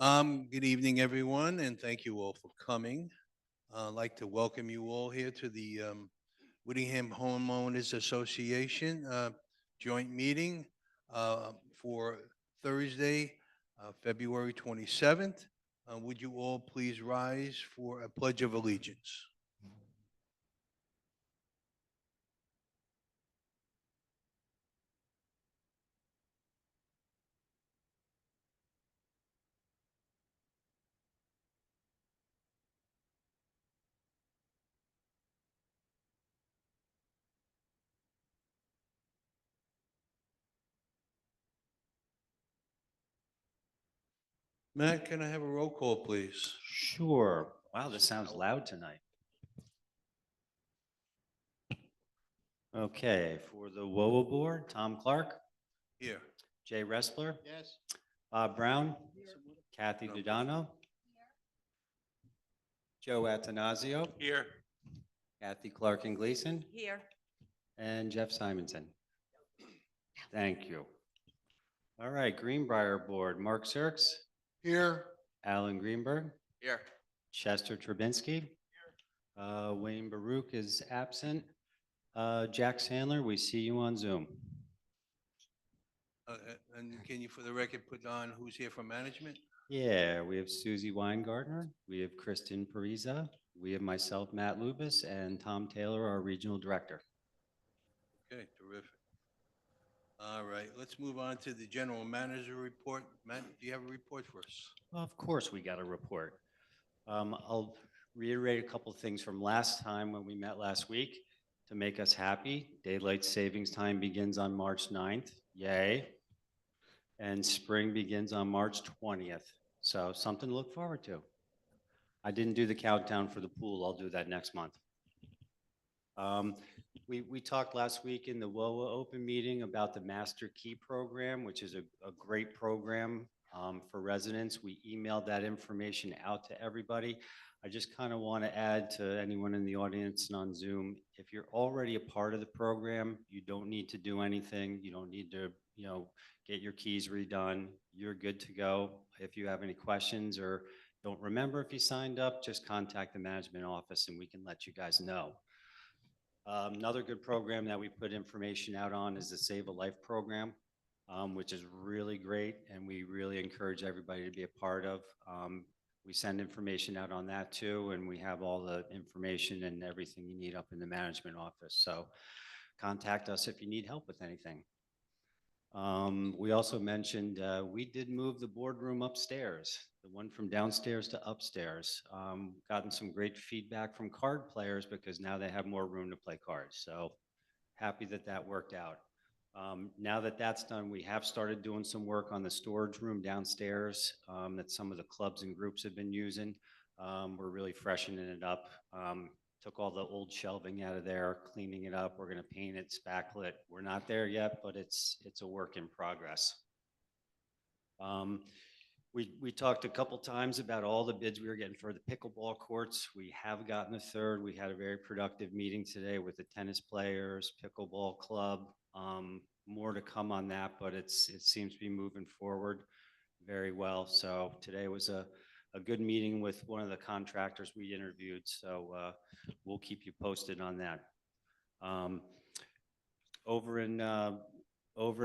Good evening, everyone, and thank you all for coming. I'd like to welcome you all here to the Whittingham Homeowners Association joint meeting for Thursday, February 27th. Would you all please rise for a pledge of allegiance? Matt, can I have a roll call, please? Sure. Wow, this sounds loud tonight. Okay, for the WOA board, Tom Clark, Here. Jay Ressler, Yes. Bob Brown, Kathy No. Dudano, Joe Atanasio, Here. Kathy Clark and Gleason, Here. and Jeff Simonson. Thank you. All right, Greenbriar board, Mark Sirks, Here. Alan Greenberg, Here. Chester Trubinsky, Wayne Baruch is absent. Jack Sandler, we see you on Zoom. And can you, for the record, put on who's here from management? Yeah, we have Susie Weingartner, we have Kristen Pariza, we have myself, Matt Lubis, and Tom Taylor, our regional director. Okay, terrific. All right, let's move on to the general manager report. Matt, do you have a report for us? Of course, we got a report. I'll reiterate a couple of things from last time when we met last week to make us happy. Daylight savings time begins on March 9th. Yay. And spring begins on March 20th. So something to look forward to. I didn't do the countdown for the pool. I'll do that next month. We talked last week in the WOA open meeting about the Master Key program, which is a great program for residents. We emailed that information out to everybody. I just kind of want to add to anyone in the audience and on Zoom, if you're already a part of the program, you don't need to do anything. You don't need to, get your keys redone. You're good to go. If you have any questions or don't remember if you signed up, just contact the management office and we can let you guys know. Another good program that we put information out on is the Save a Life program, which is really great, and we really encourage everybody to be a part of. We send information out on that too, and we have all the information and everything you need up in the management office. So contact us if you need help with anything. We also mentioned we did move the boardroom upstairs, the one from downstairs to upstairs. Gotten some great feedback from card players because now they have more room to play cards. So happy that that worked out. Now that that's done, we have started doing some work on the storage room downstairs that some of the clubs and groups have been using. We're really freshening it up. Took all the old shelving out of there, cleaning it up. We're going to paint it, spackle it. We're not there yet, but it's a work in progress. We talked a couple times about all the bids we were getting for the pickleball courts. We have gotten a third. We had a very productive meeting today with the tennis players, pickleball club. More to come on that, but it seems to be moving forward very well. So today was a good meeting with one of the contractors we interviewed. So we'll keep you posted on that. Over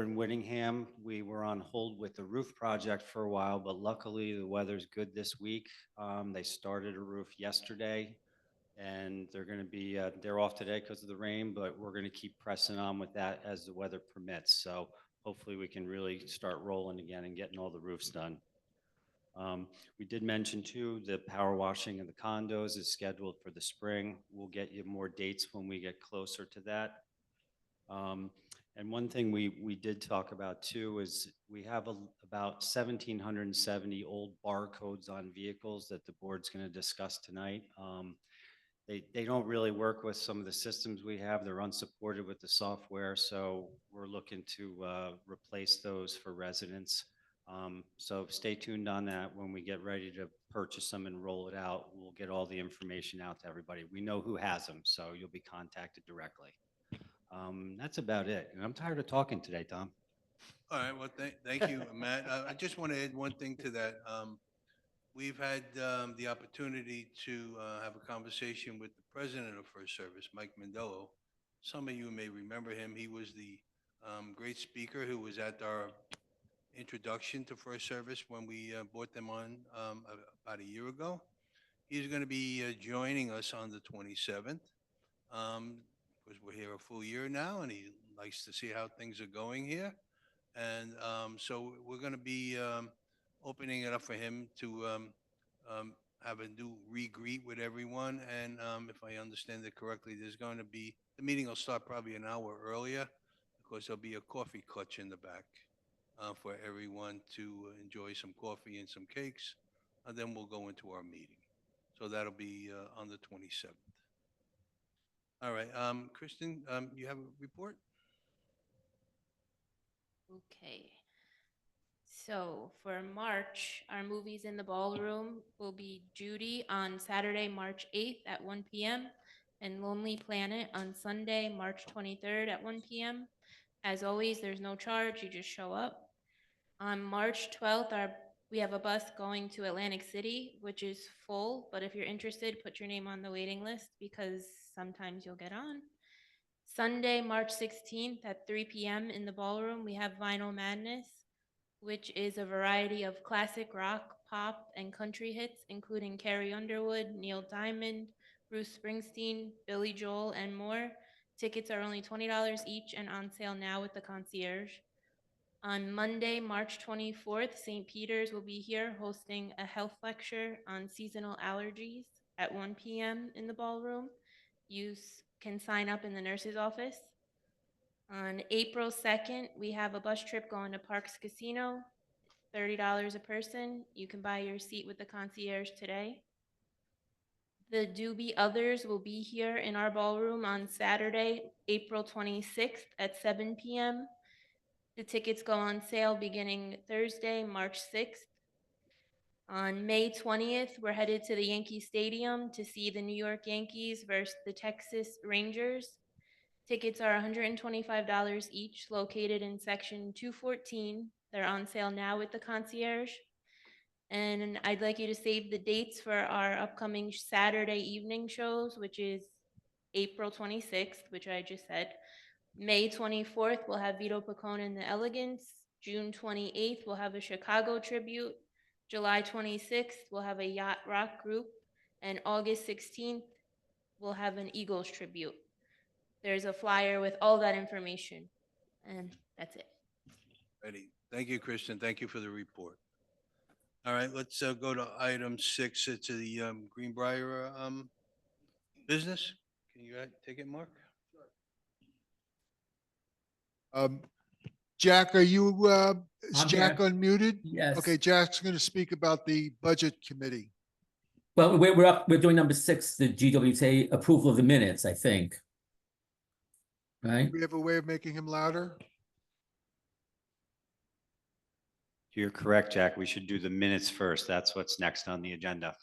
in Whittingham, we were on hold with the roof project for a while, but luckily the weather's good this week. They started a roof yesterday, and they're going to be they're off today because of the rain, but we're going to keep pressing on with that as the weather permits. So hopefully we can really start rolling again and getting all the roofs done. We did mention too, the power washing of the condos is scheduled for the spring. We'll get you more dates when we get closer to that. And one thing we did talk about too is we have about 1,770 old barcodes on vehicles that the board's going to discuss tonight. They don't really work with some of the systems we have. They're unsupported with the software, so we're looking to replace those for residents. So stay tuned on that. When we get ready to purchase them and roll it out, we'll get all the information out to everybody. We know who has them, so you'll be contacted directly. That's about it. And I'm tired of talking today, Tom. All right, well, thank you, Matt. I just want to add one thing to that. we've had the opportunity to have a conversation with the president of First Service, Mike Mandello. Some of you may remember him. He was the great speaker who was at our introduction to First Service when we brought them on about a year ago. He's going to be joining us on the 27th. Because we're here a full year now, and he likes to see how things are going here. And so we're going to be opening it up for him to have a new re-greet with everyone. And if I understand it correctly, there's going to be the meeting will start probably an hour earlier because there'll be a coffee clutch in the back for everyone to enjoy some coffee and some cakes. And then we'll go into our meeting. So that'll be on the 27th. All right, Kristen, you have a report? Okay. So for March, our movies in the ballroom will be Judy on Saturday, March 8th at 1 p.m. and Lonely Planet on Sunday, March 23rd at 1 p.m. As always, there's no charge, you just show up. On March 12th, we have a bus going to Atlantic City, which is full, but if you're interested, put your name on the waiting list because sometimes you'll get on. Sunday, March 16th at 3 p.m. in the ballroom, we have Vinyl Madness, which is a variety of classic rock, pop, and country hits, including Carrie Underwood, Neil Diamond, Bruce Springsteen, Billy Joel, and more. Tickets are only $20 each and on sale now with the concierge. On Monday, March 24th, St. Peter's will be here hosting a health lecture on seasonal allergies at 1 p.m. in the ballroom. You can sign up in the nurse's office. On April 2nd, we have a bus trip going to Parks Casino, $30 a person. You can buy your seat with the concierge today. The Doobie Others will be here in our ballroom on Saturday, April 26th at 7 p.m. The tickets go on sale beginning Thursday, March 6th. On May 20th, we're headed to the Yankee Stadium to see the New York Yankees versus the Texas Rangers. Tickets are $125 each, located in section 214. They're on sale now with the concierge. And I'd like you to save the dates for our upcoming Saturday evening shows, which is April 26th, which I just said. May 24th, we'll have Vito Pacone and the Elegance. June 28th, we'll have a Chicago tribute. July 26th, we'll have a yacht rock group. And August 16th, we'll have an Eagles tribute. There's a flyer with all that information. And that's it. Ready. Thank you, Kristen. Thank you for the report. All right, let's go to item 6. It's the Greenbriar business. Can you take it, Mark? Jack, is I'm Jack here. unmuted? Yes. Okay, Jack's going to speak about the budget committee. Well, we're doing number 6, the GWTA approval of the minutes, I think. Right? Do we have a way of making him louder? You're correct, Jack. We should do the minutes first. That's what's next on the agenda.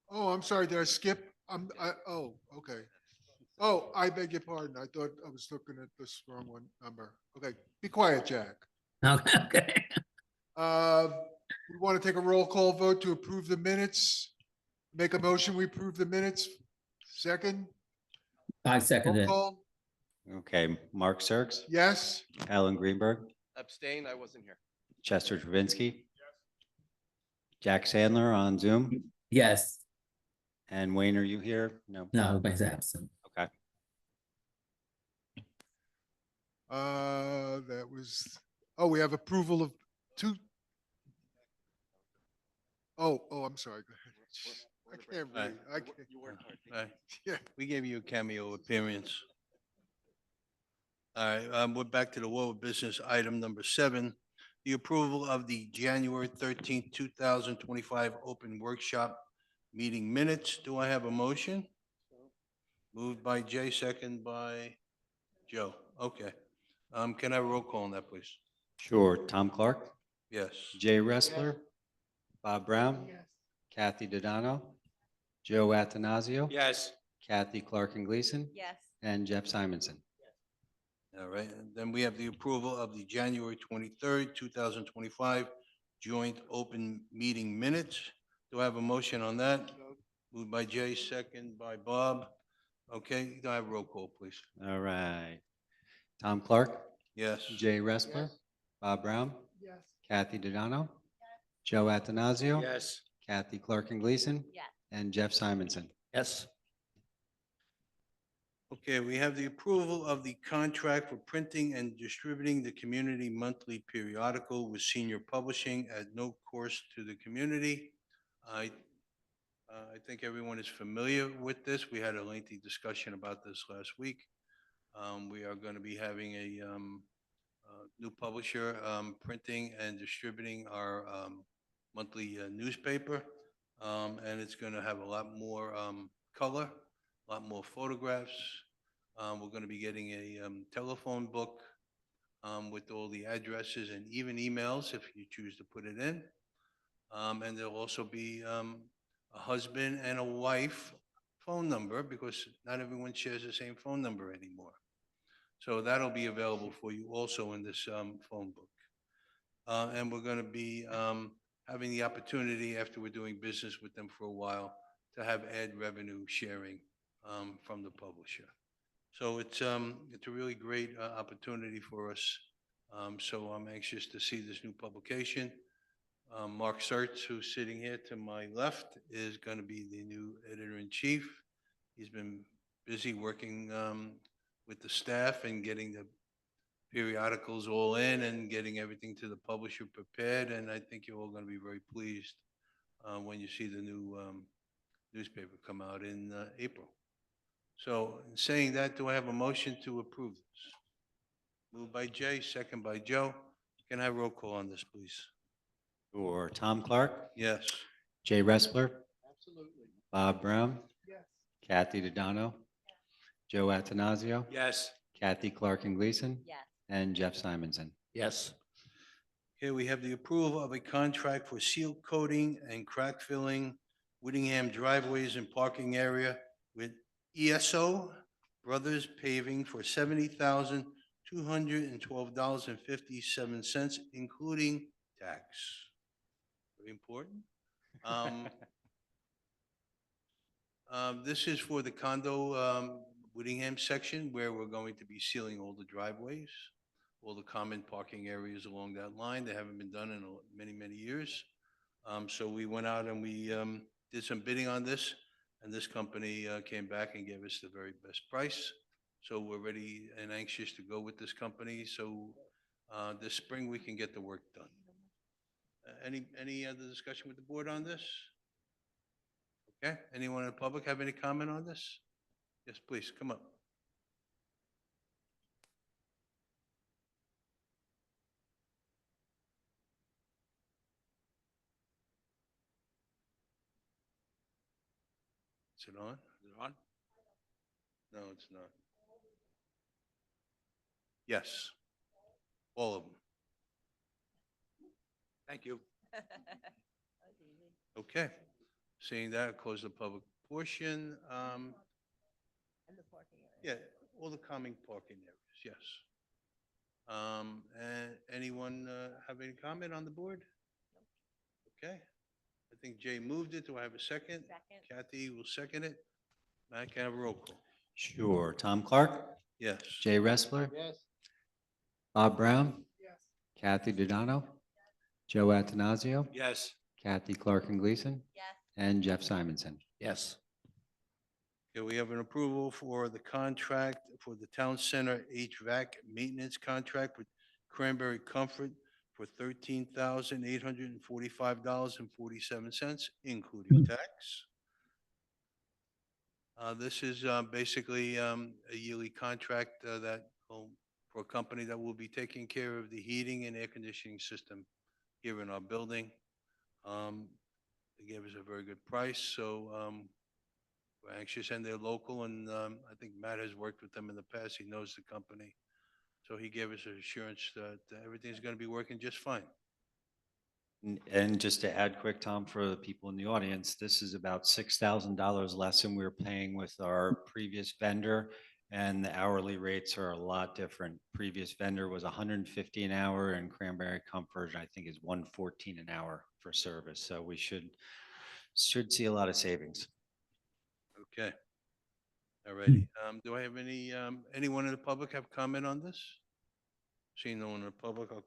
Oh, I'm sorry, did I skip? Oh, okay. Oh, I beg your pardon. I thought I was looking at this wrong number. Okay, be quiet, Jack. Okay. We want to take a roll call vote to approve the minutes. Make a motion, we approve the minutes. Second, I second roll it. call, Okay, Mark Serks, yes? Alan Greenberg, Abstain, I wasn't here. Chester Travinsky, Jack Sandler on Zoom, Yes. and Wayne, are you here? No. No, everybody's absent. Okay. That was, oh, we have approval of 2. Oh, I'm sorry. Go ahead. I can't Right. read. I can't. You worked hard. All right. Yeah. We gave you a cameo appearance. All right, we're back to the world business item number 7, the approval of the January 13th, 2025 open workshop meeting minutes. Do I have a motion? Moved by Jay, second by Joe. Okay. Can I roll call on that, please? Sure. Tom Clark, Yes. Jay Wrestler, Bob Brown, Kathy Dodano, Joe Atanasio, Yes. Kathy Clark and Gleason, Yes. and Jeff Simonson. All right, and then we have the approval of the January 23rd, 2025 joint open meeting minutes. Do I have a motion on that? Moved by Jay, second by Bob. Okay, do I have a roll call, please? All right. Tom Clark, Yes. Jay Respler, Bob Brown, Yes. Kathy Dodano, Joe Atanasio. Yes. Kathy Clark and Gleason. Yes. And Jeff Simonson. Yes. Okay, we have the approval of the contract for printing and distributing the community monthly periodical with Senior Publishing at no cost to the community. I think everyone is familiar with this. We had a lengthy discussion about this last week. We are going to be having a new publisher printing and distributing our monthly newspaper. And it's going to have a lot more color, a lot more photographs. We're going to be getting a telephone book with all the addresses and even emails if you choose to put it in. And there'll also be a husband and a wife phone number because not everyone shares the same phone number anymore. So that'll be available for you also in this phone book. And we're going to be having the opportunity after we're doing business with them for a while to have ad revenue sharing from the publisher. So it's a really great opportunity for us. So I'm anxious to see this new publication. Mark Sertz, who's sitting here to my left, is going to be the new editor-in-chief. He's been busy working with the staff and getting the periodicals all in and getting everything to the publisher prepared. And I think you're all going to be very pleased when you see the new newspaper come out in April. So in saying that, do I have a motion to approve this? Moved by Jay, second by Joe. Can I have roll call on this, please? Or Tom Clark, Yes. Jay Respler, Absolutely. Bob Brown, Yes. Kathy Dodano, Joe Atanasio. Yes. Kathy Clark and Gleason. Yes. And Jeff Simonson. Yes. Here we have the approval of a contract for seal coating and crack filling Whittingham driveways and parking area with ESO Brothers Paving for $70,212.57, including tax. Very important. This is for the condo Whittingham section where we're going to be sealing all the driveways, all the common parking areas along that line. They haven't been done in many, many years. So we went out and we did some bidding on this, and this company came back and gave us the very best price. So we're ready and anxious to go with this company. So this spring we can get the work done. Any other discussion with the board on this? Okay, anyone in the public have any comment on this? Yes, please, come up. Is it on? Is it on? No, it's not. Yes. All of them. Thank you. Okay. Seeing that, I'll close the public portion. And the parking area. Yeah, all the common parking areas, yes. And anyone have any comment on the board? Okay. I think Jay moved it. Do I have a second? Second. Kathy will second it. Matt, can I have a roll call? Sure. Tom Clark, Yes. Jay Respler, Yes. Bob Brown, Yes. Kathy Dodano, Joe Atanasio, Yes. Kathy Clark and Gleason, Yes. and Jeff Simonson. Yes. Okay, we have an approval for the contract for the Town Center HVAC maintenance contract with Cranberry Comfort for $13,845.47, including tax. This is basically a yearly contract for a company that will be taking care of the heating and air conditioning system here in our building. They gave us a very good price, so we're anxious, and they're local, and I think Matt has worked with them in the past. He knows the company. So he gave us assurance that everything's going to be working just fine. And just to add quick, Tom, for the people in the audience, this is about $6,000 less than we were paying with our previous vendor. and the hourly rates are a lot different. Previous vendor was 150 an hour, and Cranberry Comfort, I think, is 114 an hour for service. So we should see a lot of savings. Okay. All righty. Do I have anyone in the public have comment on this? Seeing no one in the public, I'll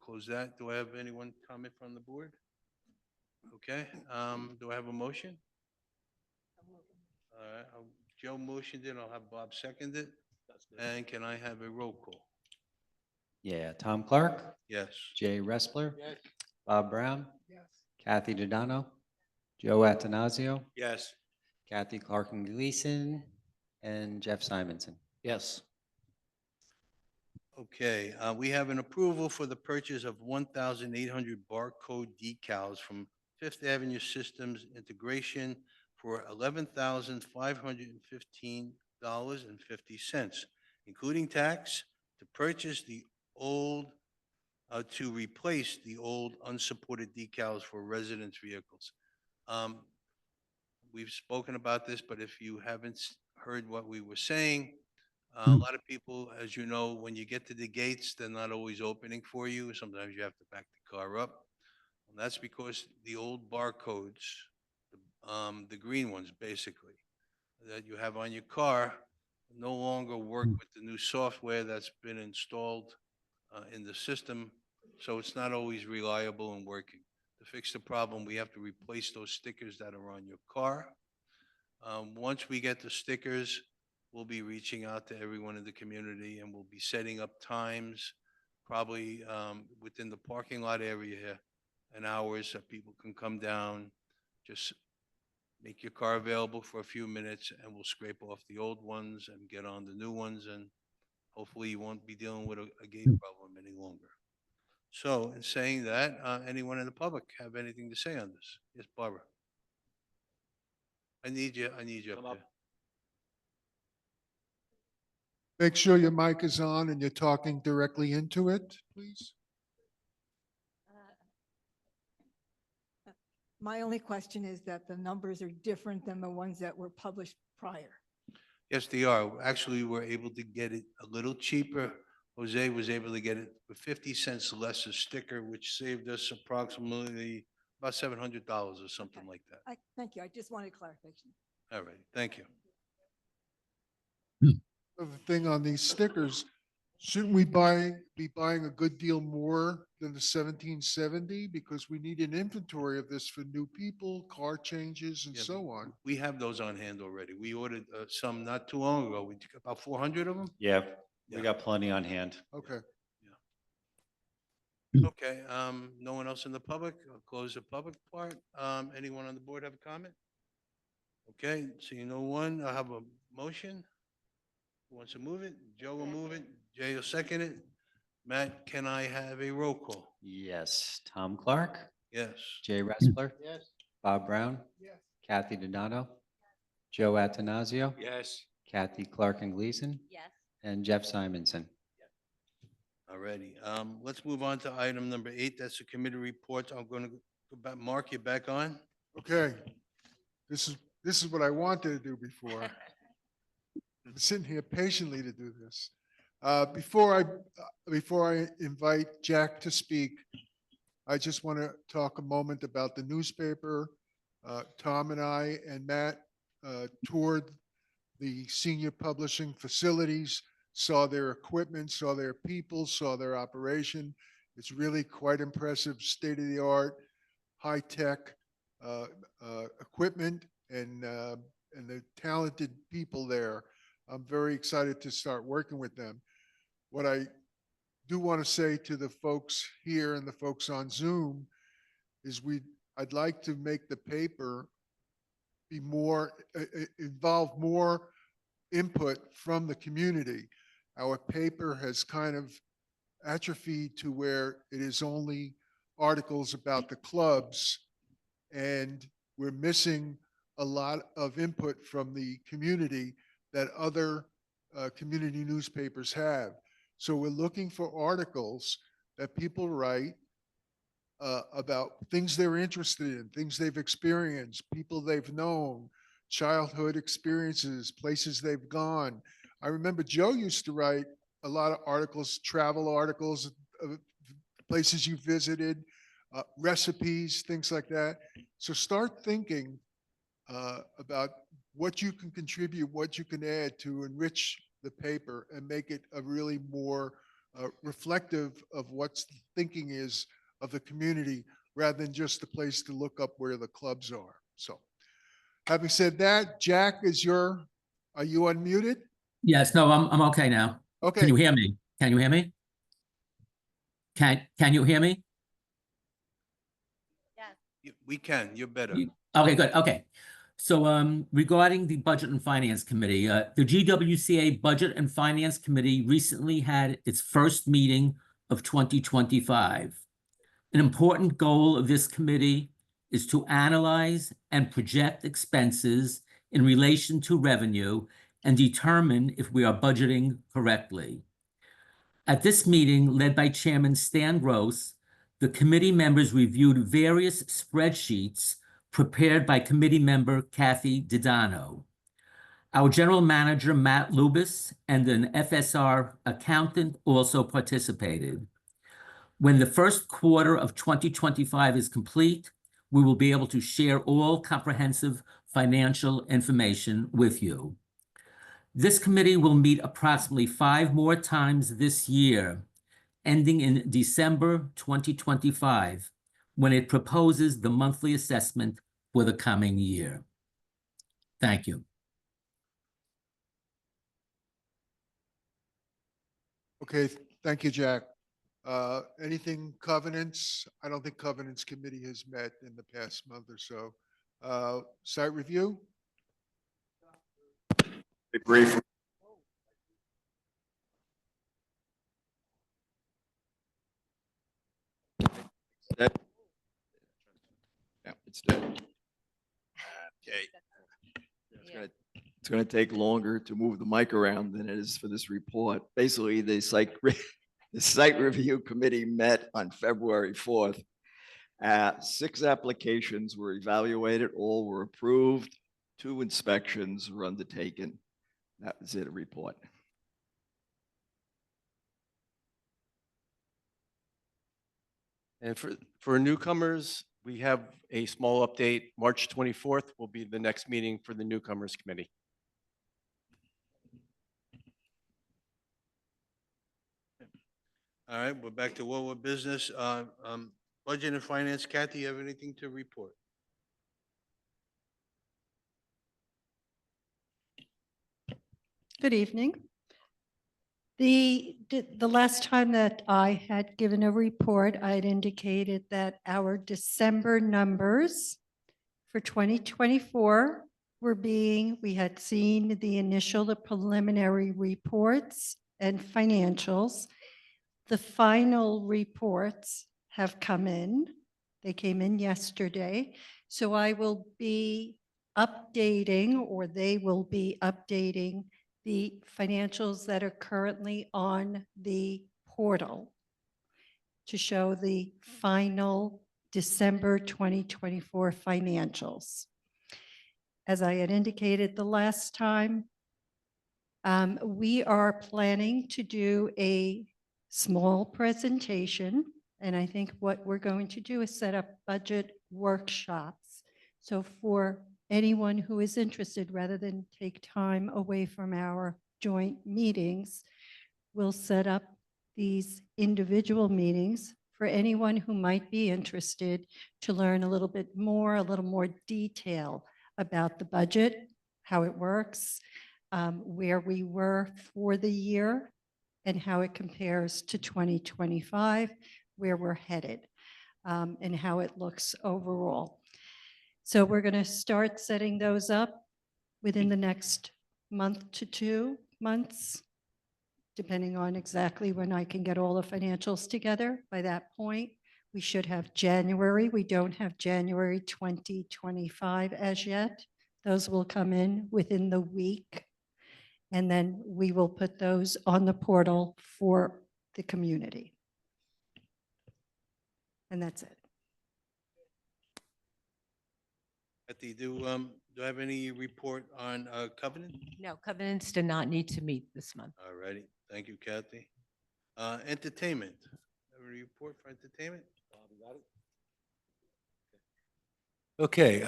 close that. Do I have anyone comment from the board? Okay, do I have a motion? All right, Joe motioned it, I'll have Bob second it. And can I have a roll call? Yeah, Tom Clark, Yes. Jay Respler, Yes. Bob Brown, Yes. Kathy Dodano, Joe Atanasio, Yes. Kathy Clark and Gleason, and Jeff Simonson. Yes. Okay, we have an approval for the purchase of 1,800 barcode decals from Fifth Avenue Systems Integration for $11,515.50, including tax, to purchase to replace the old unsupported decals for residence vehicles. Um, We've spoken about this, but if you haven't heard what we were saying, a lot of people, as you know, when you get to the gates, they're not always opening for you. Sometimes you have to back the car up. And that's because the old barcodes, the green ones basically, that you have on your car no longer work with the new software that's been installed in the system. So it's not always reliable and working. To fix the problem, we have to replace those stickers that are on your car. Once we get the stickers, we'll be reaching out to everyone in the community and we'll be setting up times, probably within the parking lot area here, and hours that people can come down, just make your car available for a few minutes, and we'll scrape off the old ones and get on the new ones, and hopefully you won't be dealing with a gate problem any longer. So in saying that, anyone in the public have anything to say on this? Yes, Barbara. I need you up there. Make sure your mic is on and you're talking directly into it, please. My only question is that the numbers are different than the ones that were published prior. Yes, they are. Actually, we're able to get it a little cheaper. Jose was able to get it for 50 cents less a sticker, which saved us approximately about $700 or something Okay. like that. Thank you. I just wanted clarification. All right, thank you. The thing on these stickers, shouldn't we be buying a good deal more than the 1770? Because we need an inventory of this for new people, car changes and Yeah, so on. We have those on hand already. We ordered some not too long ago. We took about 400 of them. Yeah, Yeah. we got plenty on hand. Okay. Okay, no one else in the public? I'll close the public part. Anyone on the board have a comment? Okay, seeing no one, I'll have a motion. Who wants to move it? Joe will move it. Jay will second it. Matt, can I have a roll call? Yes, Tom Clark, Yes. Jay Respler, Yes. Bob Brown, Yes. Kathy Donato, Joe Atanasio, Yes. Kathy Clark and Gleason, Yes. and Jeff Simonson. Alrighty, let's move on to item number 8. That's the committee reports. I'm going to go back, Mark, you back on? Okay. This is what I wanted to do before. I'm sitting here patiently to do this. Before I invite Jack to speak, I just want to talk a moment about the newspaper. Tom and I and Matt toured the senior publishing facilities, saw their equipment, saw their people, saw their operation. It's really quite impressive, state-of-the-art, high-tech equipment and the talented people there. I'm very excited to start working with them. What I do want to say to the folks here and the folks on Zoom is I'd like to make the paper be more, involve more input from the community. Our paper has kind of atrophied to where it is only articles about the clubs, and we're missing a lot of input from the community that other community newspapers have. So we're looking for articles that people write about things they're interested in, things they've experienced, people they've known, childhood experiences, places they've gone. I remember Joe used to write a lot of articles, travel articles, of places you visited, recipes, things like that. So start thinking about what you can contribute, what you can add to enrich the paper and make it a really more reflective of what's the thinking is of the community rather than just a place to look up where the clubs are. So having said that, Jack, are you unmuted? Yes, no, I'm okay now. Can Okay, you hear me? Can you hear me? Can you hear me? We can, you're better. Okay, good. Okay. So regarding the Budget and Finance Committee, the GWCA Budget and Finance Committee recently had its first meeting of 2025. An important goal of this committee is to analyze and project expenses in relation to revenue and determine if we are budgeting correctly. At this meeting, led by Chairman Stan Gross, the committee members reviewed various spreadsheets prepared by committee member Kathy Didano. Our general manager, Matt Lubis, and an FSR accountant also participated. When the first quarter of 2025 is complete, we will be able to share all comprehensive financial information with you. This committee will meet approximately 5 more times this year, ending in December 2025, when it proposes the monthly assessment for the coming year. Thank you. okay, thank you, Jack. Anything covenants? I don't think covenants committee has met in the past month or so. Site review? Brief. Yeah, it's dead. Okay. It's gonna take longer to move the mic around than it is for this report. Basically, the site review committee met on February 4th. 6 applications were evaluated, all were approved, 2 inspections were undertaken. That was it, a report. And for newcomers, we have a small update. March 24th will be the next meeting for the newcomers committee. All right, we're back to what we're business. Budget and Finance, Kathy, you have anything to report? Good evening. The last time that I had given a report, I had indicated that our December numbers for 2024 we had seen the preliminary reports and financials. The final reports have come in. They came in yesterday. So I will be updating, or they will be updating the financials that are currently on the portal to show the final December 2024 financials. As I had indicated the last time, we are planning to do a small presentation, and I think what we're going to do is set up budget workshops. So for anyone who is interested, rather than take time away from our joint meetings, we'll set up these individual meetings for anyone who might be interested to learn a little more detail about the budget, how it works, where we were for the year, and how it compares to 2025, where we're headed, and how it looks overall. So we're going to start setting those up within the next month to 2 months, depending on exactly when I can get all the financials together. By that point, we should have January. We don't have January 2025 as yet. Those will come in within the week. And then we will put those on the portal for the community. And that's it. Kathy, do I have any report on Covenant? No, covenants do not need to meet this month. All righty, thank you, Kathy. Entertainment, have a report for entertainment? Okay,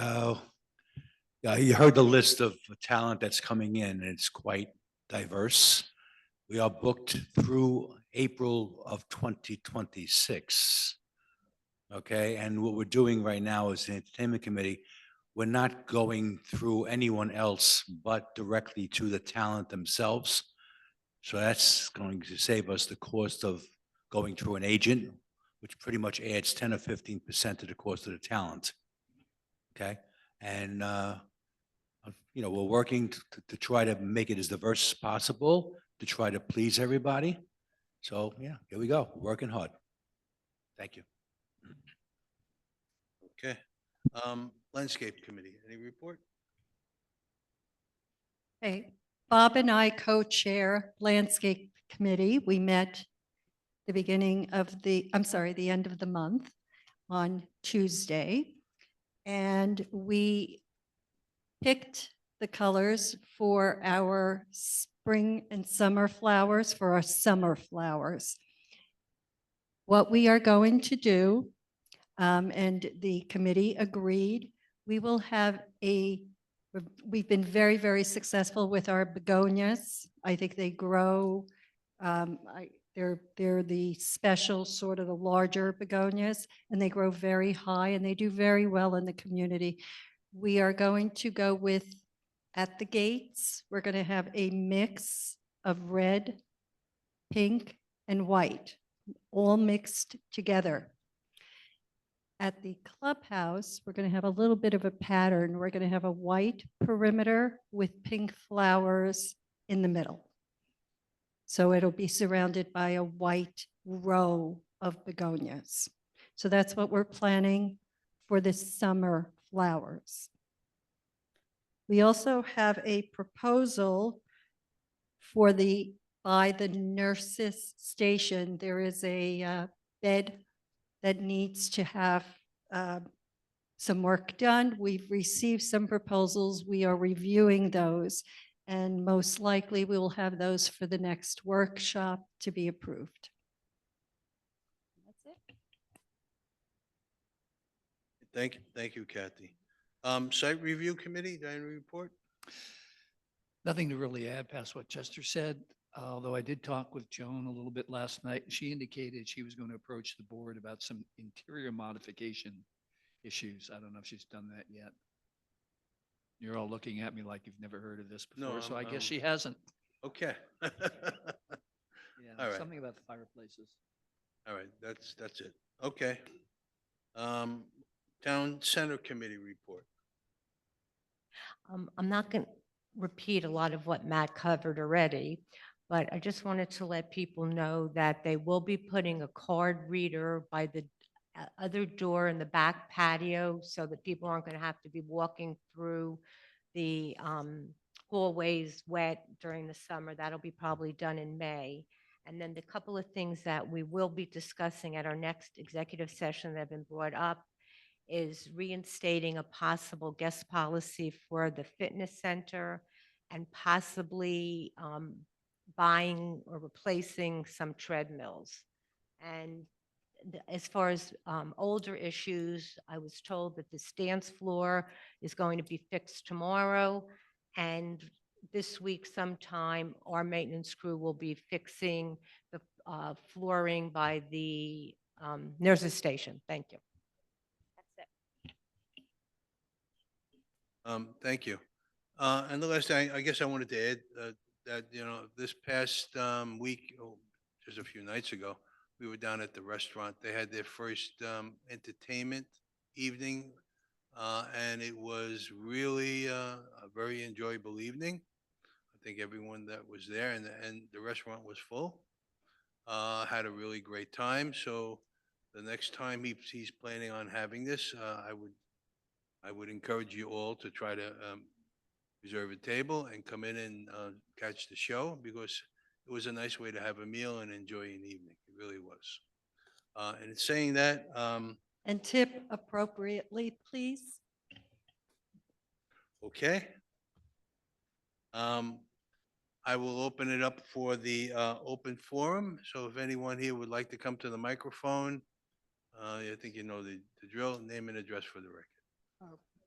yeah, you heard the list of talent that's coming in, and it's quite diverse. We are booked through April of 2026. Okay, and what we're doing right now is the entertainment committee, we're not going through anyone else but directly to the talent themselves. So that's going to save us the cost of going through an agent, which pretty much adds 10 or 15% to the cost of the talent. Okay, and we're working to try to make it as diverse as possible, to try to please everybody. So yeah, here we go, working hard. Thank you. Okay. Landscape Committee, any report? Hey, Bob and I co-chair Landscape Committee. We met the end of the month on Tuesday. And we picked the colors for our spring and summer flowers, for our summer flowers. What we are going to do, and the committee agreed, we will have we've been very, very successful with our begonias. I think they grow, they're the special, sort of the larger begonias, and they grow very high and they do very well in the community. We are going to go with, at the gates, we're going to have a mix of red, pink, and white, all mixed together. At the clubhouse, we're going to have a little bit of a pattern. We're going to have a white perimeter with pink flowers in the middle. So it'll be surrounded by a white row of begonias. So that's what we're planning for the summer flowers. We also have a proposal for by the nurses station. There is a bed that needs to have some work done. We've received some proposals. We are reviewing those, and most likely we will have those for the next workshop to be approved. That's it. Thank you, Kathy. Site Review Committee, do I have any report? Nothing to really add past what Chester said, although I did talk with Joan a little bit last night. And she indicated she was going to approach the board about some interior modification issues. I don't know if she's done that yet. You're all looking at me like you've never heard of this before, No, so I I'm- guess she hasn't. Okay. Yeah, All right. something about the fireplaces. All right, that's it. Okay. Town Center Committee report. I'm not going to repeat a lot of what Matt covered already, but I just wanted to let people know that they will be putting a card reader by the other door in the back patio so that people aren't going to have to be walking through the hallways wet during the summer. That'll be probably done in May. And then the couple of things that we will be discussing at our next executive session that have been brought up is reinstating a possible guest policy for the fitness center and possibly buying or replacing some treadmills. And as far as older issues, I was told that the dance floor is going to be fixed tomorrow. And this week sometime, our maintenance crew will be fixing the flooring by the nurses station. Thank you. Thank you. And the last thing, I guess I wanted to add that, this past week, just a few nights ago, we were down at the restaurant. They had their first entertainment evening, and it was really a very enjoyable evening. I think everyone that was there, and the restaurant was full, had a really great time. So the next time he's planning on having this, I would encourage you all to try to reserve a table and come in and catch the show, because it was a nice way to have a meal and enjoy an evening. It really was. And in saying that, And tip appropriately, please. Okay. I will open it up for the open forum. So if anyone here would like to come to the microphone, I think you know the drill, name and address for the record.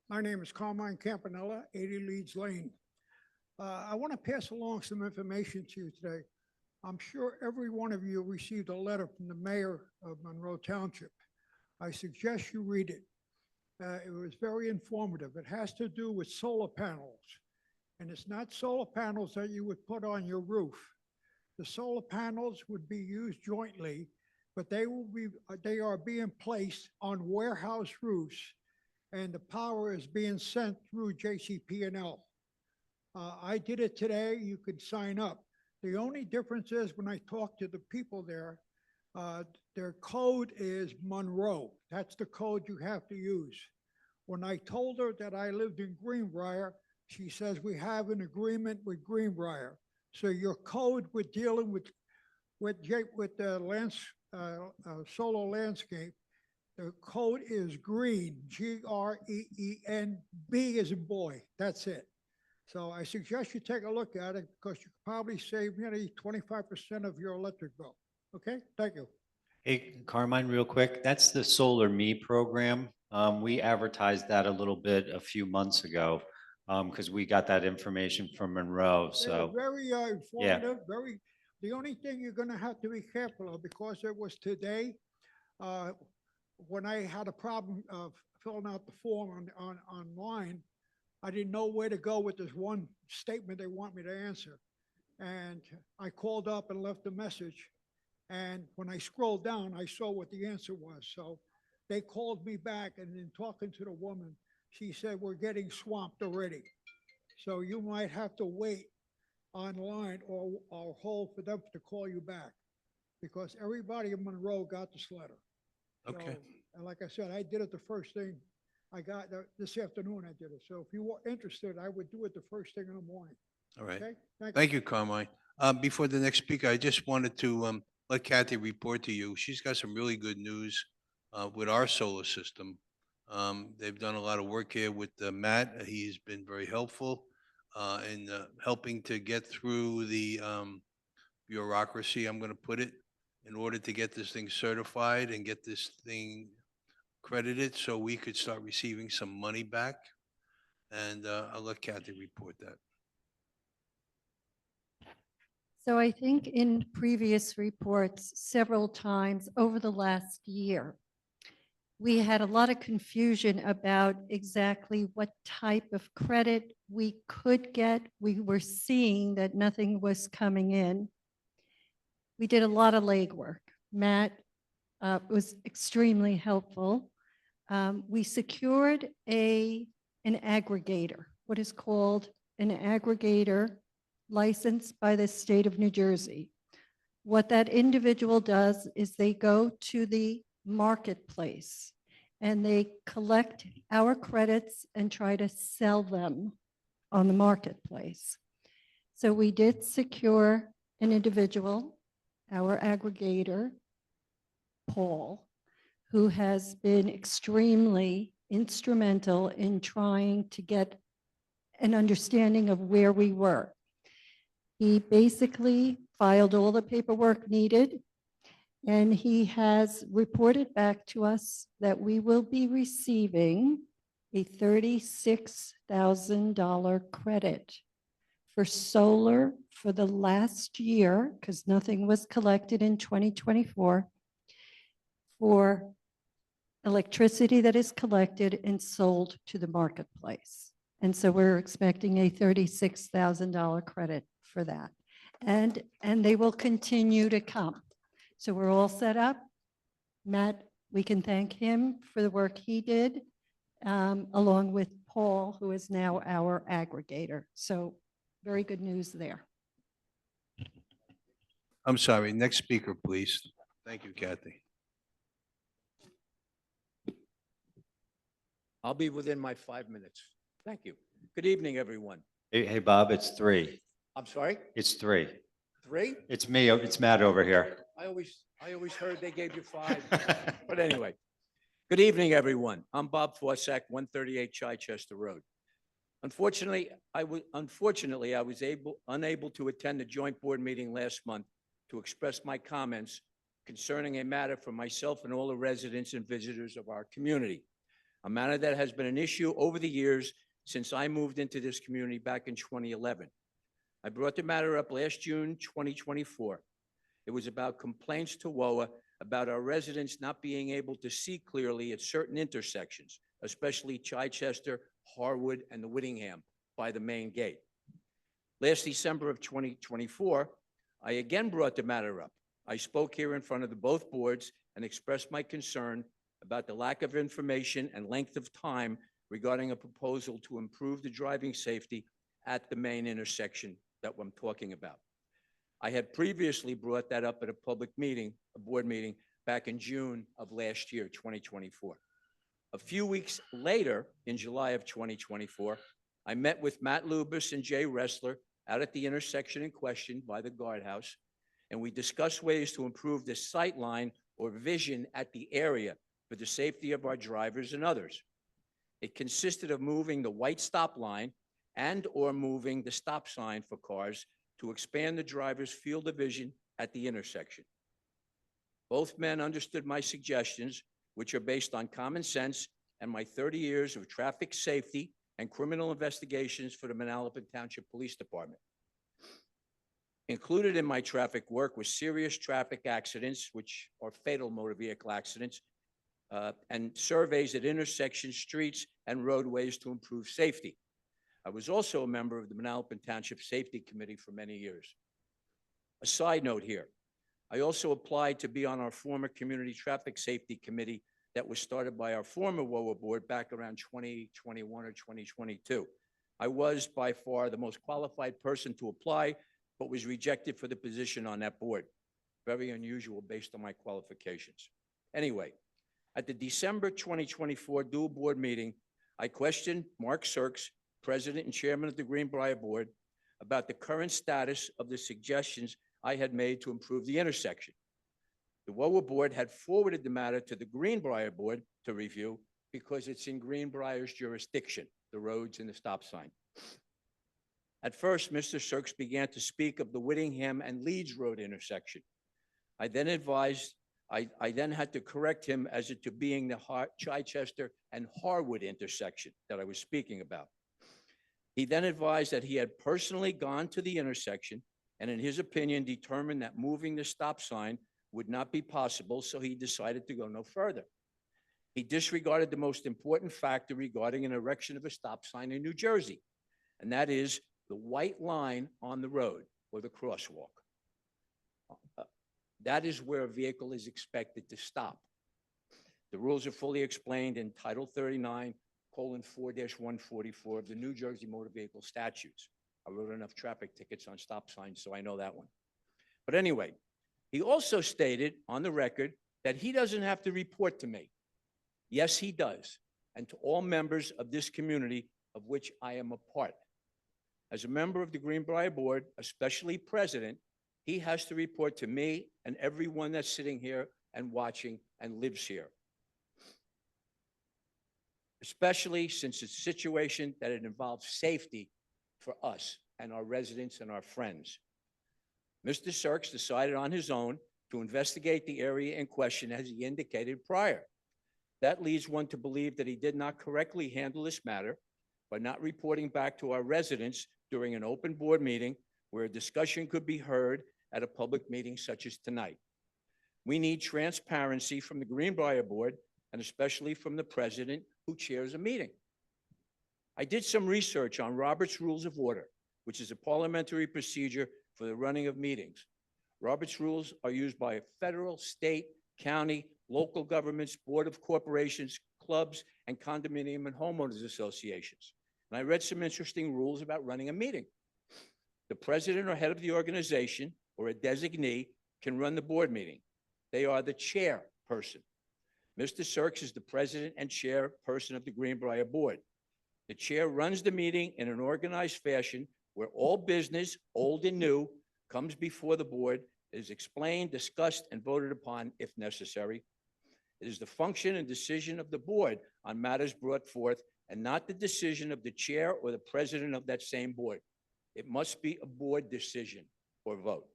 My name is Carmine Campanella, 80 Leeds Lane. I want to pass along some information to you today. I'm sure every one of you received a letter from the mayor of Monroe Township. I suggest you read it. It was very informative. It has to do with solar panels. And it's not solar panels that you would put on your roof. The solar panels would be used jointly, but they are being placed on warehouse roofs, and the power is being sent through JCP&L. I did it today. You could sign up. The only difference is when I talk to the people there, their code is Monroe. That's the code you have to use. When I told her that I lived in Greenbriar, she says, we have an agreement with Greenbriar. So your code with dealing with the solar landscape, the code is green, GREEN, B as in boy. That's it. So I suggest you take a look at it because you could probably save nearly 25% of your electric bill. Okay, thank you. Hey, Carmine, real quick, that's the Solar Me program. We advertised that a little bit a few months ago because we got that information from Monroe, They were so. very informative, very, the only thing you're gonna have to be careful of, because it was today, when I had a problem of filling out the form online, I didn't know where to go with this one statement they want me to answer. And I called up and left a message. And when I scrolled down, I saw what the answer was. So they called me back, and in talking to the woman, she said, we're getting swamped already. So you might have to wait online or hold for them to call you back, because everybody in Monroe got this letter. Okay. So, and like I said, I did it the first thing I got this afternoon. I did it. So if you were interested, I would do it the first thing in the morning. All right. Okay? Thank you, Carmine. Before the next speaker, I just wanted to let Kathy report to you. She's got some really good news with our solar system. They've done a lot of work here with Matt. He's been very helpful in helping to get through the bureaucracy, I'm going to put it, in order to get this thing certified and get this thing credited so we could start receiving some money back. And I'll let Kathy report that. So I think in previous reports, several times over the last year, we had a lot of confusion about exactly what type of credit we could get. We were seeing that nothing was coming in. We did a lot of legwork. Matt was extremely helpful. We secured an aggregator, what is called an aggregator licensed by the state of New Jersey. What that individual does is they go to the marketplace and they collect our credits and try to sell them on the marketplace. So we did secure an individual, our aggregator, Paul, who has been extremely instrumental in trying to get an understanding of where we were. He basically filed all the paperwork needed, and he has reported back to us that we will be receiving a $36,000 credit for solar for the last year, because nothing was collected in 2024, for electricity that is collected and sold to the marketplace. And so we're expecting a $36,000 credit for that. And they will continue to come. So we're all set up. Matt, we can thank him for the work he did, along with Paul, who is now our aggregator. So very good news there. I'm sorry, next speaker, please. Thank you, Kathy. I'll be within my 5 minutes. Thank you. Good evening, everyone. Hey, Bob, it's 3. I'm sorry, It's 3. 3? It's me, it's Matt over here. I always heard they gave you 5. But anyway, good evening, everyone. I'm Bob Forsack, 138 Chichester Road. Unfortunately, I was unable to attend the joint board meeting last month to express my comments concerning a matter for myself and all the residents and visitors of our community. A matter that has been an issue over the years since I moved into this community back in 2011. I brought the matter up last June 2024. It was about complaints to WOA about our residents not being able to see clearly at certain intersections, especially Chichester, Harwood, and the Whittingham by the main gate. Last December of 2024, I again brought the matter up. I spoke here in front of both boards and expressed my concern about the lack of information and length of time regarding a proposal to improve the driving safety at the main intersection that I'm talking about. I had previously brought that up at a public meeting, a board meeting, back in June of last year, 2024. A few weeks later, in July of 2024, I met with Matt Lubis and Jay Ressler out at the intersection in question by the guardhouse, and we discussed ways to improve the sight line or vision at the area for the safety of our drivers and others. It consisted of moving the white stop line and/or moving the stop sign for cars to expand the driver's field of vision at the intersection. Both men understood my suggestions, which are based on common sense and my 30 years of traffic safety and criminal investigations for the Manalapan Township Police Department. Included in my traffic work was serious traffic accidents, which are fatal motor vehicle accidents, and surveys at intersections, streets, and roadways to improve safety. I was also a member of the Manalapan Township Safety Committee for many years. A side note here, I also applied to be on our former Community Traffic Safety Committee that was started by our former WOA board back around 2021 or 2022. I was by far the most qualified person to apply, but was rejected for the position on that board. Very unusual based on my qualifications. Anyway, at the December 2024 dual board meeting, I questioned Mark Sirks, President and Chairman of the Greenbriar Board, about the current status of the suggestions I had made to improve the intersection. The WOA board had forwarded the matter to the Greenbriar Board to review because it's in Greenbriar's jurisdiction, the roads and the stop sign. At first, Mr. Sirks began to speak of the Whittingham and Leeds Road intersection. I then had to correct him as to being the Chichester and Harwood intersection that I was speaking about. He then advised that he had personally gone to the intersection and in his opinion determined that moving the stop sign would not be possible, so he decided to go no further. He disregarded the most important factor regarding an erection of a stop sign in New Jersey, and that is the white line on the road or the crosswalk. That is where a vehicle is expected to stop. The rules are fully explained in Title 39:4-144 of the New Jersey Motor Vehicle Statutes. I wrote enough traffic tickets on stop signs, so I know that one. But anyway, he also stated on the record that he doesn't have to report to me. Yes, he does, and to all members of this community of which I am a part. As a member of the Greenbriar Board, especially president, he has to report to me and everyone that's sitting here and watching and lives here. Especially since it's a situation that it involves safety for us and our residents and our friends. Mr. Sirks decided on his own to investigate the area in question as he indicated prior. That leads one to believe that he did not correctly handle this matter by not reporting back to our residents during an open board meeting where a discussion could be heard at a public meeting such as tonight. We need transparency from the Greenbriar Board and especially from the president who chairs a meeting. I did some research on Robert's Rules of Order, which is a parliamentary procedure for the running of meetings. Robert's rules are used by federal, state, county, local governments, board of corporations, clubs, and condominium and homeowners associations. And I read some interesting rules about running a meeting. The president or head of the organization or a designee can run the board meeting. They are the chairperson. Mr. Sirks is the president and chairperson of the Greenbriar Board. The chair runs the meeting in an organized fashion where all business, old and new, comes before the board, is explained, discussed, and voted upon if necessary. It is the function and decision of the board on matters brought forth and not the decision of the chair or the president of that same board. It must be a board decision or vote.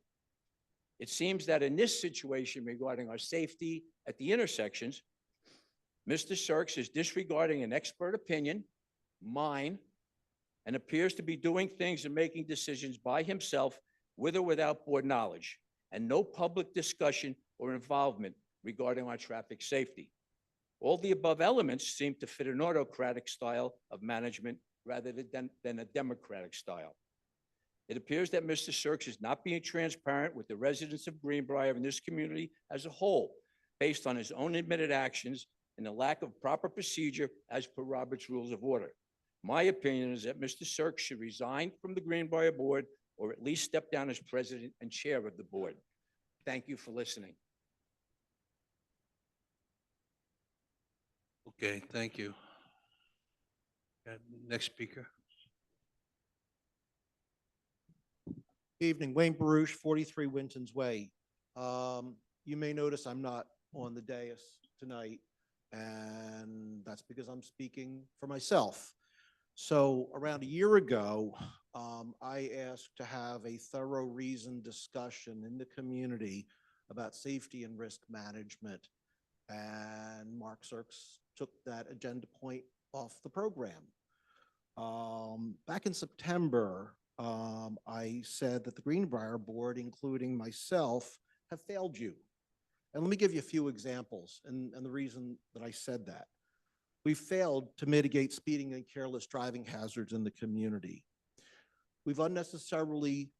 It seems that in this situation regarding our safety at the intersections, Mr. Sirks is disregarding an expert opinion, mine, and appears to be doing things and making decisions by himself with or without board knowledge, and no public discussion or involvement regarding our traffic safety. All the above elements seem to fit an autocratic style of management rather than a democratic style. It appears that Mr. Sirks is not being transparent with the residents of Greenbriar and this community as a whole, based on his own admitted actions and the lack of proper procedure as per Robert's Rules of Order. My opinion is that Mr. Sirks should resign from the Greenbriar board or at least step down as president and chair of the board. Thank you for listening. Okay, thank you. Next speaker. Evening, Wayne Baruch, 43 Winton's Way. You may notice I'm not on the dais tonight, and that's because I'm speaking for myself. So around a year ago, I asked to have a thorough reasoned discussion in the community about safety and risk management, and Mark Sirks took that agenda point off the program. Back in September, I said that the Greenbriar board, including myself, have failed you. And let me give you a few examples and the reason that I said that. We failed to mitigate speeding and careless driving hazards in the community. We've unnecessarily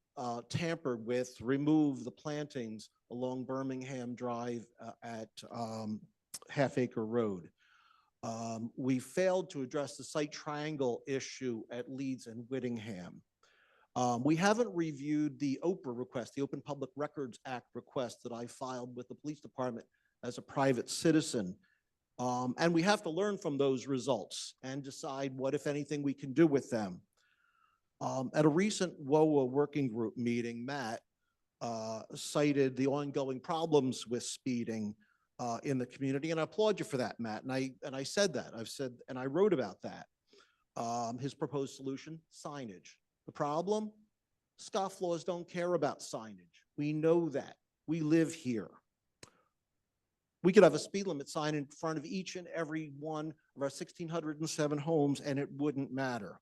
tampered with, removed the plantings along Birmingham Drive at Half Acre Road. We failed to address the site triangle issue at Leeds and Whittingham. We haven't reviewed the OPRA request, the Open Public Records Act request that I filed with the police department as a private citizen. And we have to learn from those results and decide what, if anything, we can do with them. At a recent WOA working group meeting, Matt cited the ongoing problems with speeding in the community, and I applaud you for that, Matt. And I said that. I've said, and I wrote about that. His proposed solution: signage. The problem? Scofflaws don't care about signage. We know that. We live here. We could have a speed limit sign in front of each and every one of our 1,607 homes, and it wouldn't matter.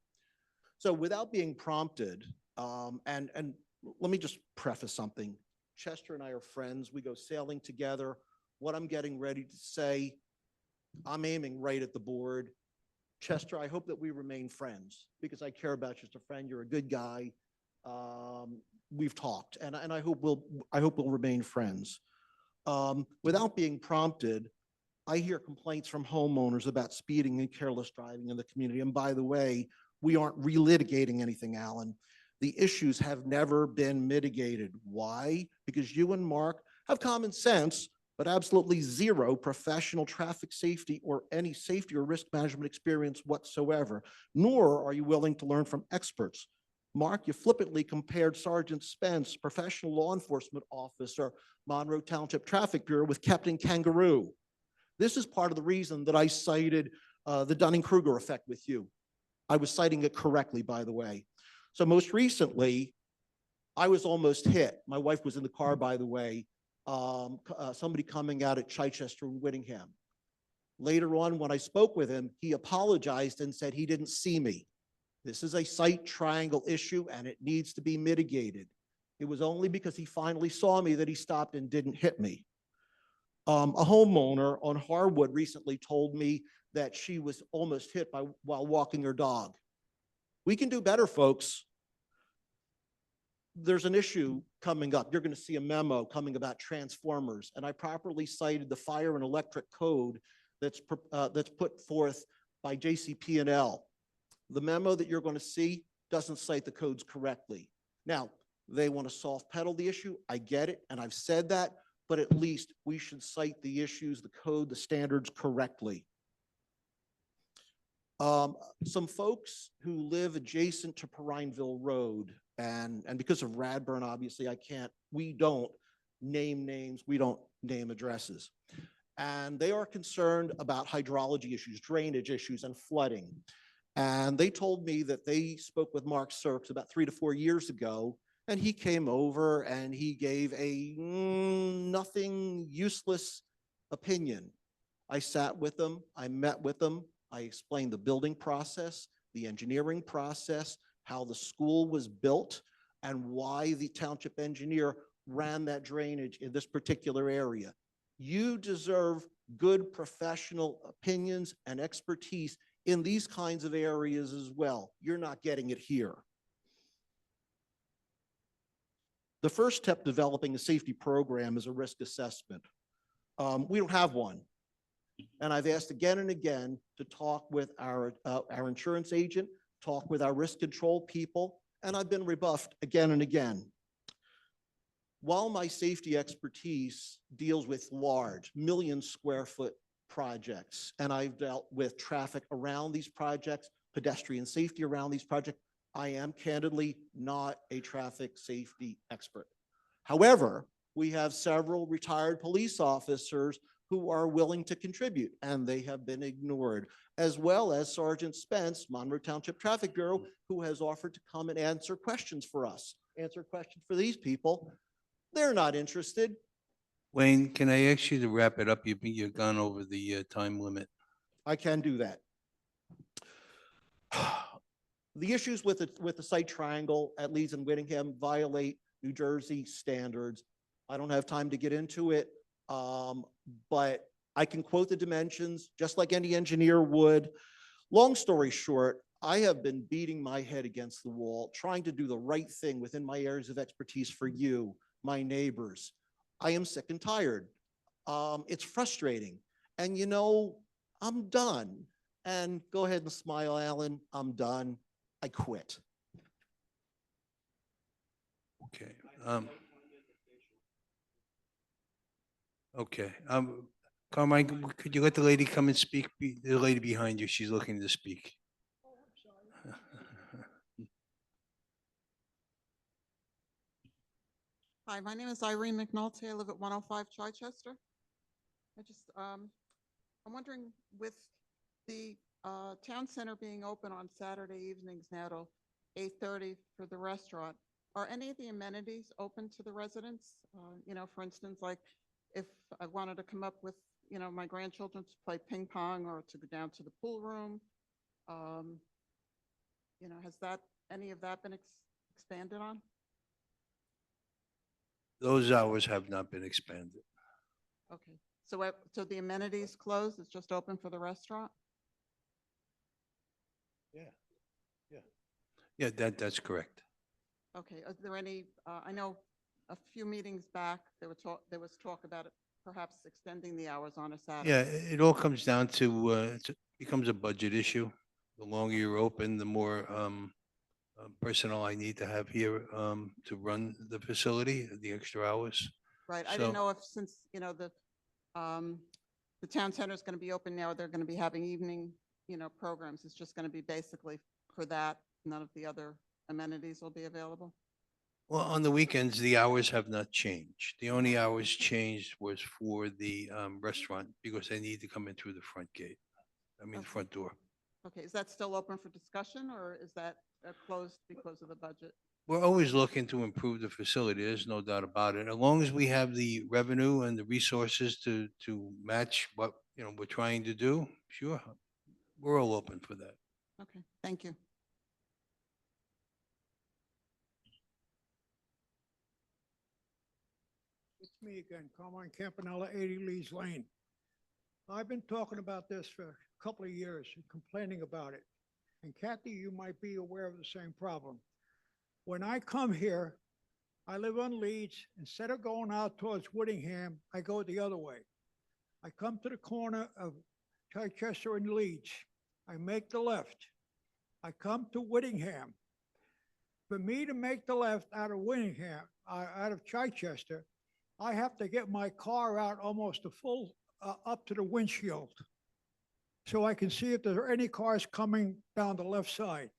So without being prompted, and let me just preface something. Chester and I are friends. We go sailing together. What I'm getting ready to say, I'm aiming right at the board. Chester, I hope that we remain friends because I care about you as a friend. You're a good guy. We've talked, and I hope we'll remain friends. Without being prompted, I hear complaints from homeowners about speeding and careless driving in the community. And by the way, we aren't relitigating anything, Alan. The issues have never been mitigated. Why? Because you and Mark have common sense, but absolutely zero professional traffic safety or any safety or risk management experience whatsoever, nor are you willing to learn from experts. Mark, you flippantly compared Sergeant Spence, professional law enforcement officer, Monroe Township Traffic Bureau, with Captain Kangaroo. This is part of the reason that I cited the Dunning-Kruger effect with you. I was citing it correctly, by the way. So most recently, I was almost hit. My wife was in the car, by the way. Somebody coming out at Chichester and Whittingham. Later on, when I spoke with him, he apologized and said he didn't see me. This is a site triangle issue and it needs to be mitigated. It was only because he finally saw me that he stopped and didn't hit me. A homeowner on Harwood recently told me that she was almost hit while walking her dog. We can do better, folks. There's an issue coming up. You're going to see a memo coming about transformers, and I properly cited the fire and electric code that's put forth by JCP&L. The memo that you're going to see doesn't cite the codes correctly. Now, they want to soft pedal the issue. I get it, and I've said that, but at least we should cite the issues, the code, the standards correctly. Some folks who live adjacent to Perineville Road, and because of Radburn, obviously, we don't name names, we don't name addresses. And they are concerned about hydrology issues, drainage issues, and flooding. And they told me that they spoke with Mark Sirks about 3 to 4 years ago, and he came over and he gave a nothing, useless opinion. I sat with them, I met with them, I explained the building process, the engineering process, how the school was built, and why the township engineer ran that drainage in this particular area. You deserve good professional opinions and expertise in these kinds of areas as well. You're not getting it here. The first step developing a safety program is a risk assessment. We don't have one. And I've asked again and again to talk with our insurance agent, talk with our risk control people, and I've been rebuffed again and again. While my safety expertise deals with large million-square-foot projects, and I've dealt with traffic around these projects, pedestrian safety around these projects, I am candidly not a traffic safety expert. However, we have several retired police officers who are willing to contribute, and they have been ignored, as well as Sergeant Spence, Monroe Township Traffic Bureau, who has offered to come and answer questions for us, answer questions for these people. They're not interested. Wayne, can I ask you to wrap it up? You've gone over the time limit. I can do that. The issues with the site triangle at Leeds and Whittingham violate New Jersey standards. I don't have time to get into it, but I can quote the dimensions just like any engineer would. Long story short, I have been beating my head against the wall, trying to do the right thing within my areas of expertise for you, my neighbors. I am sick and tired. It's frustrating. And you know, I'm done. And go ahead and smile, Alan. I'm done. I quit. Okay. Okay. Carmine, could you let the lady come and speak? The lady behind you, she's looking to speak. Hi, my name is Irene McNulty. I live at 105 Chichester. I'm wondering, with the town center being open on Saturday evenings now till 8:30 for the restaurant, are any of the amenities open to the residents? You know, for instance, like if I wanted to come up with, you know, my grandchildren to play ping pong or to go down to the pool room, you know, has any of that been expanded on? Those hours have not been expanded. Okay, so the amenities closed, it's just open for the restaurant? Yeah, that's correct. Okay, is there any, I know a few meetings back, there was talk about it, perhaps extending the hours on a Saturday. Yeah, it all comes down to, it becomes a budget issue. The longer you're open, the more personnel I need to have here to run the facility, the extra hours. Right, I So- didn't know if, since, you know, the town center is going to be open now, they're going to be having evening, you know, programs. It's just going to be basically for that. None of the other amenities will be available? Well, on the weekends, the hours have not changed. The only hours changed was for the restaurant because they need to come in through the front gate. I mean, the Okay. front door. Okay, is that still open for discussion, or is that closed because of the budget? We're always looking to improve the facility. There's no doubt about it. As long as we have the revenue and the resources to match what, you know, we're trying to do, sure, we're all open for that. Okay, thank you. It's me again, Carmine Campanella, 80 Leeds Lane. I've been talking about this for a couple of years and complaining about it. And Kathy, you might be aware of the same problem. When I come here, I live on Leeds. Instead of going out towards Whittingham, I go the other way. I come to the corner of Chichester and Leeds. I make the left. I come to Whittingham. For me to make the left out of Whittingham, out of Chichester, I have to get my car out almost a full, up to the windshield, so I can see if there are any cars coming down the left side.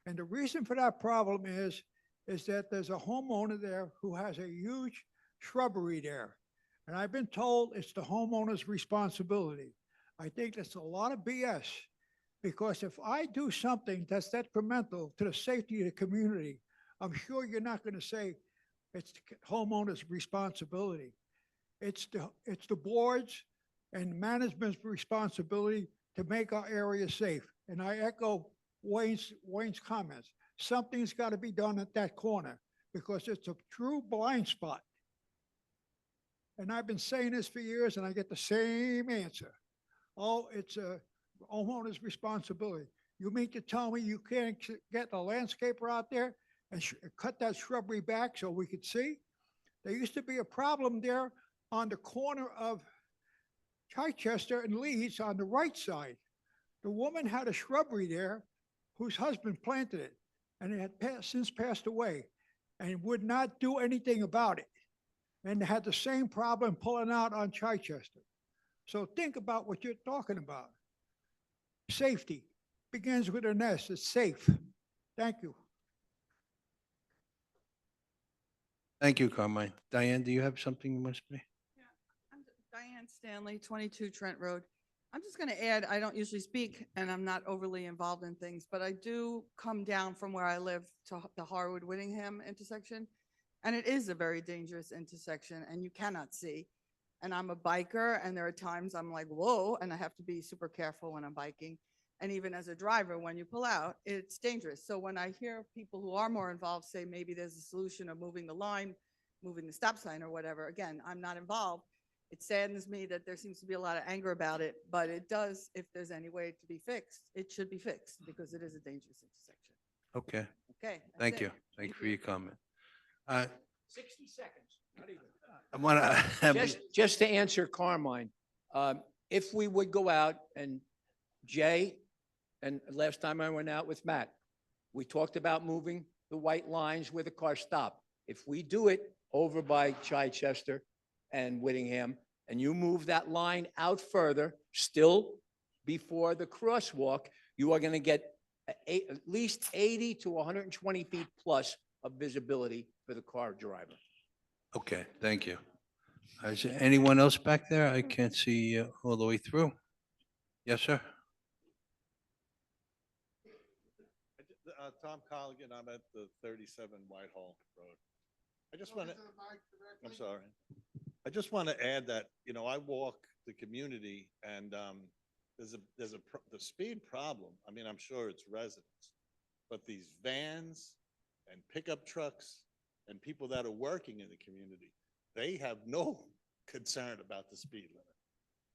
And the reason for that problem is that there's a homeowner there who has a huge shrubbery there. And I've been told it's the homeowner's responsibility. I think that's a lot of BS. Because if I do something that's detrimental to the safety of the community, I'm sure you're not going to say it's the homeowner's responsibility. It's the board's and management's responsibility to make our area safe. And I echo Wayne's comments. Something's got to be done at that corner because it's a true blind spot. And I've been saying this for years and I get the same answer. Oh, it's a homeowner's responsibility. You mean to tell me you can't get a landscaper out there and cut that shrubbery back so we could see? There used to be a problem there on the corner of Chichester and Leeds on the right side. The woman had a shrubbery there whose husband planted it and it had since passed away and would not do anything about it. And they had the same problem pulling out on Chichester. So think about what you're talking about. Safety begins with a nest. It's safe. Thank you. Thank you, Carmine. Diane, do you have something you must say? I'm Diane Stanley, 22 Trent Road. I'm just going to add, I don't usually speak and I'm not overly involved in things, but I do come down from where I live to the Harwood-Whittingham intersection. And it is a very dangerous intersection and you cannot see. And I'm a biker and there are times I'm like, whoa, and I have to be super careful when I'm biking. And even as a driver, when you pull out, it's dangerous. So when I hear people who are more involved say maybe there's a solution of moving the line, moving the stop sign or whatever, again, I'm not involved. It saddens me that there seems to be a lot of anger about it, but it does, if there's any way to be fixed, it should be fixed because it is a dangerous intersection. Okay, Okay. that's thank it. you. Thank you for your comment. 60 seconds, not even. I want to have, Just to answer Carmine, if we would go out and Jay, and last time I went out with Matt, we talked about moving the white lines where the cars stop. If we do it over by Chichester and Whittingham, and you move that line out further, still before the crosswalk, you are going to get at least 80 to 120 feet plus of visibility for the car driver. okay, thank you. Is there anyone else back there? I can't see all the way through. Yes, sir. Tom Colligan, I'm at the 37 Whitehall Road. I just want to, I'm sorry. I just want to add that, you know, I walk the community and the speed problem. I mean, I'm sure it's residents, but these vans and pickup trucks and people that are working in the community, they have no concern about the speed limit.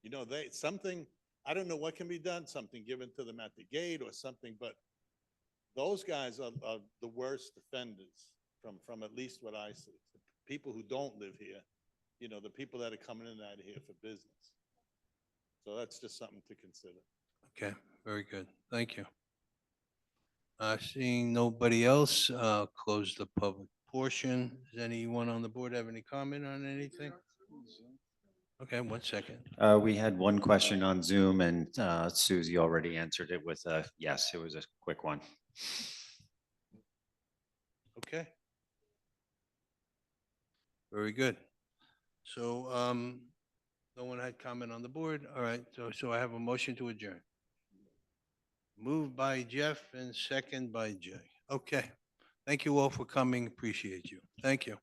You know, something, I don't know what can be done, something given to them at the gate or something, but those guys are the worst offenders from at least what I see. The people who don't live here, you know, the people that are coming in and out of here for business. So that's just something to consider. Okay, very good. Thank you. Seeing nobody else, close the public portion. Does anyone on the board have any comment on anything? Okay, 1 second. We had one question on Zoom and Susie already answered it with a yes. It was a quick one. Okay. Very good. So, no one had comment on the board. All right, so I have a motion to adjourn. Moved by Jeff and second by Jay. Okay. Thank you all for coming. Appreciate you. Thank you.